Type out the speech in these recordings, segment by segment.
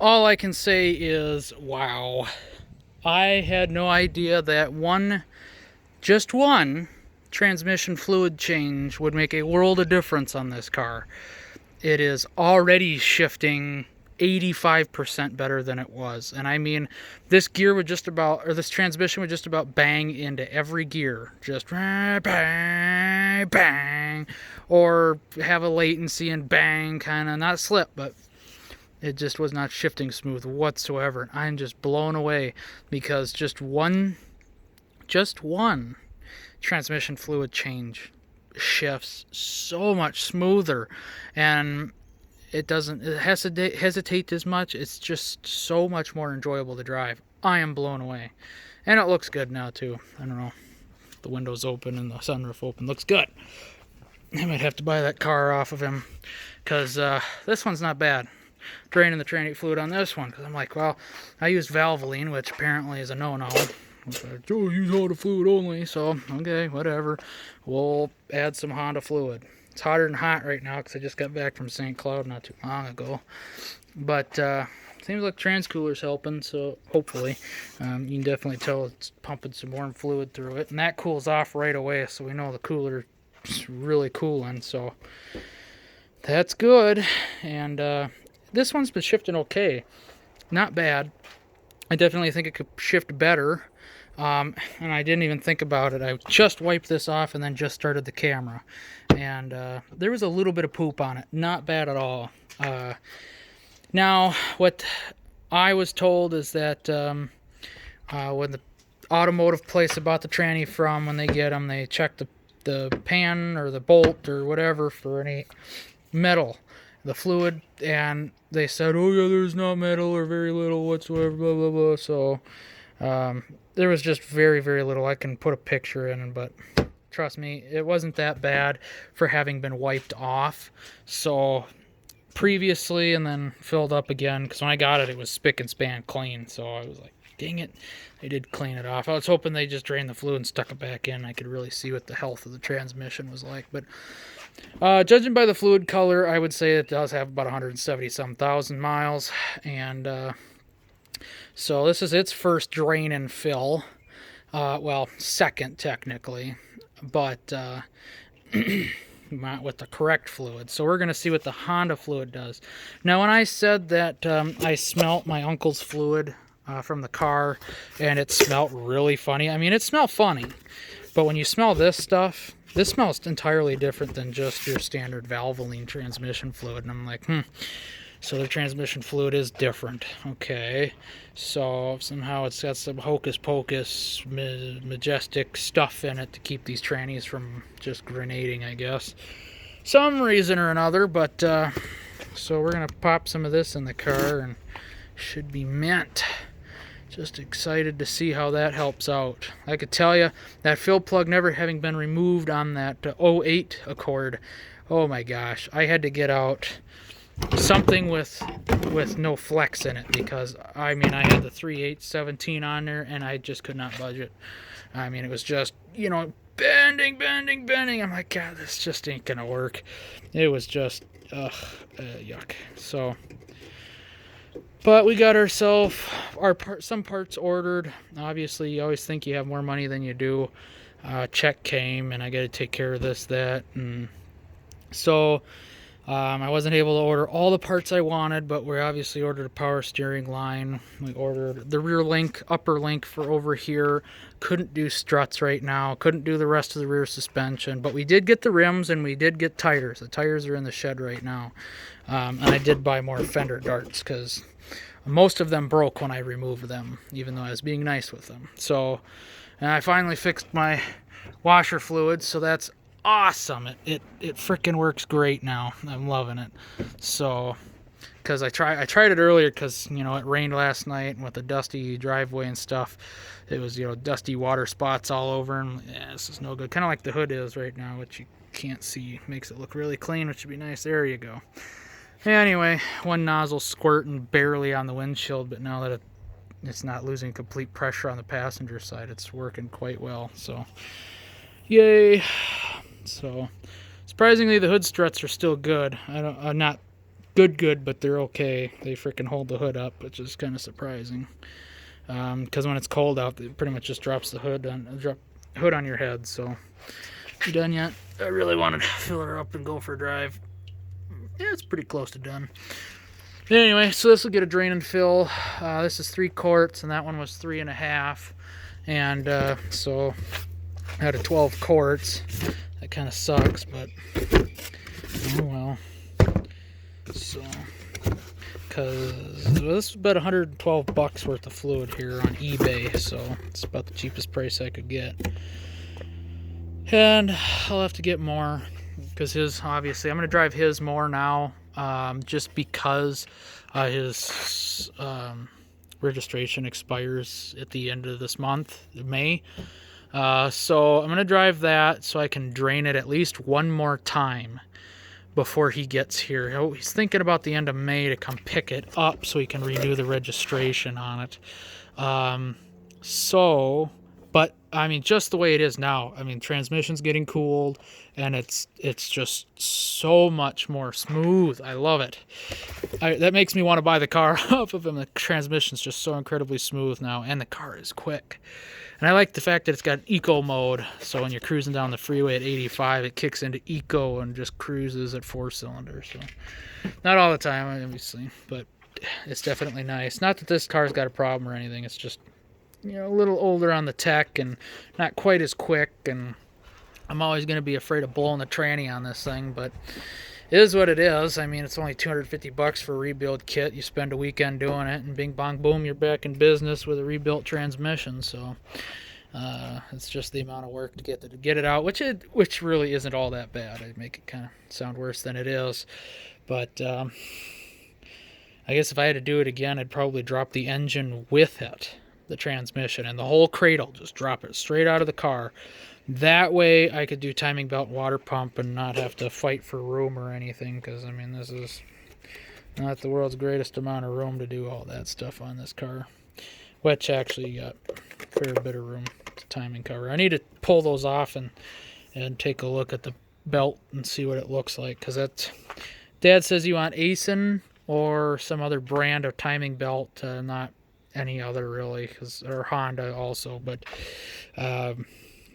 All I can say is, wow. I had no idea that just one transmission fluid change would make a world of difference on this car. It is already shifting 85% better than it was. And I mean, this gear would just about, or this transmission would just about bang into every gear. Just bang, bang. Or have a latency and bang, kind of, not slip, but it just was not shifting smooth whatsoever. I'm just blown away because just one transmission fluid change shifts so much smoother, and it doesn't hesitate as much. It's just so much more enjoyable to drive. I am blown away, and it looks good now too. I don't know, the windows open and the sunroof open, looks good. I might have to buy that car off of him because this one's not bad. Draining the tranny fluid on this one because I'm like, well, I used Valvoline, which apparently is a no-no. Oh, use Honda fluid only, so okay, whatever. We'll add some Honda fluid. It's hotter than hot right now because I just got back from St. Cloud not too long ago. But seems like transcooler's helping, so hopefully. You can definitely tell it's pumping some warm fluid through it. And that cools off right away, so we know the cooler's really cooling, so that's good. And this one's been shifting okay. Not bad. I definitely think it could shift better. And I didn't even think about it. I just wiped this off and then just started the camera. And there was a little bit of poop on it. Not bad at all. Now, what I was told is that when the automotive place I bought the tranny from, when they get them, they check the pan or the bolt or whatever for any metal, the fluid, and they said, oh yeah, there's not metal or very little whatsoever, blah blah blah. So there was just very, very little. I can put a picture in, but trust me, it wasn't that bad for having been wiped off. So previously and then filled up again, because when I got it, it was spick and span clean. So I was like, dang it, they did clean it off. I was hoping they just drained the fluid and stuck it back in. I could really see what the health of the transmission was like. But judging by the fluid color, I would say it does have about 170-some thousand miles. And so this is its first drain and fill. Well, second technically, but with the correct fluid. So we're going to see what the Honda fluid does. Now, when I said that I smelt my uncle's fluid from the car, and it smelled really funny. I mean, it smelled funny, but when you smell this stuff, this smells entirely different than just your standard Valvoline transmission fluid. And I'm like, so the transmission fluid is different. Okay, so somehow it's got some hocus pocus majestic stuff in it to keep these trannies from just grenading, I guess, some reason or another. But so we're gonna pop some of this in the car and should be mint. Just excited to see how that helps out. I could tell you that fill plug never having been removed on that 08 Accord, oh my gosh, I had to get out something with no flex in it, because I mean, I had the 3/8/17 on there and I just could not budge it. I mean, it was just, bending. I'm like, God, this just ain't gonna work. It was just yuck. So, but we got ourselves some parts ordered. Obviously, you always think you have more money than you do. Check came, and I got to take care of this, that, and so I wasn't able to order all the parts I wanted, but we obviously ordered a power steering line. We ordered the rear link, upper link for over here. Couldn't do struts right now. Couldn't do the rest of the rear suspension, but we did get the rims and we did get tires. The tires are in the shed right now. And I did buy more fender darts because most of them broke when I removed them, even though I was being nice with them. So, and I finally fixed my washer fluid, so that's awesome. It freaking works great now. I'm loving it. So, because I tried it earlier because, it rained last night, and with the dusty driveway and stuff, it was, dusty water spots all over, and this is no good. Kind of like the hood is right now, which you can't see. Makes it look really clean, which would be nice. There you go. Anyway, one nozzle squirting barely on the windshield, but now that it's not losing complete pressure on the passenger side, it's working quite well. So, yay. So, surprisingly, the hood struts are still good. Not good, but they're okay. They freaking hold the hood up, which is kind of surprising. Because when it's cold out, it pretty much just drops the hood on your head. So, you done yet? I really wanted to fill her up and go for a drive. Yeah, it's pretty close to done. Anyway, so this will get a drain and fill. This is 3 quarts, and that one was 3.5. And so out of 12 quarts, that kind of sucks, but oh well. So, because this is about $112 worth of fluid here on eBay, so it's about the cheapest price I could get. And I'll have to get more, because obviously I'm going to drive his more now, just because his registration expires at the end of this month, May. So I'm going to drive that so I can drain it at least one more time before he gets here. He's thinking about the end of May to come pick it up so he can renew the registration on it. But I mean, just the way it is now, I mean, transmission's getting cooled, and it's just so much more smooth. I love it. That makes me want to buy the car off of him. The transmission's just so incredibly smooth now, and the car is quick. And I like the fact that it's got eco mode, so when you're cruising down the freeway at 85, it kicks into eco and just cruises at 4 cylinders. So not all the time, obviously, but it's definitely nice. Not that this car's got a problem or anything. It's just, you know, a little older on the tech and not quite as quick, and I'm always going to be afraid of blowing the tranny on this thing, but it is what it is. I mean, it's only $250 for a rebuild kit. You spend a weekend doing it, and bing bong boom, you're back in business with a rebuilt transmission. So it's just the amount of work to get it out, which really isn't all that bad. I make it kind of sound worse than it is, but I guess if I had to do it again, I'd probably drop the engine with it, the transmission, and the whole cradle, just drop it straight out of the car. That way I could do timing belt, water pump, and not have to fight for room or anything, because I mean, this is not the world's greatest amount of room to do all that stuff on this car, which actually got a fair bit of room to timing cover. I need to pull those off and take a look at the belt and see what it looks like, because Dad says you want Aisin or some other brand of timing belt, not any other really, or Honda also, but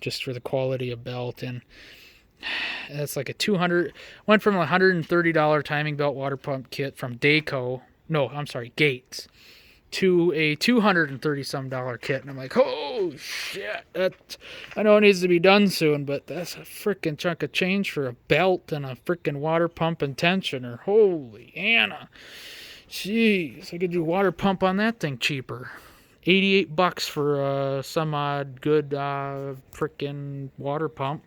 just for the quality of belt. And that's like went from a $130 timing belt water pump kit from Gates, to a $230 kit, and I'm like, oh shit, I know it needs to be done soon, but that's a freaking chunk of change for a belt and a freaking water pump and tensioner. Holy Anna. Jeez, I could do water pump on that thing cheaper. $88 for some odd good freaking water pump.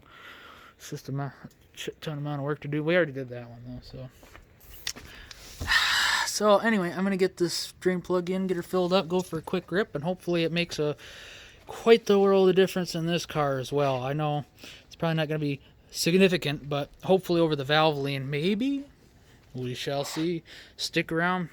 It's just a shit ton amount of work to do. We already did that one though, so anyway, I'm gonna get this drain plug in, get her filled up, go for a quick rip, and hopefully it makes quite the world of difference in this car as well. I know it's probably not gonna be significant, but hopefully over the Valvoline, maybe. We shall see. Stick around.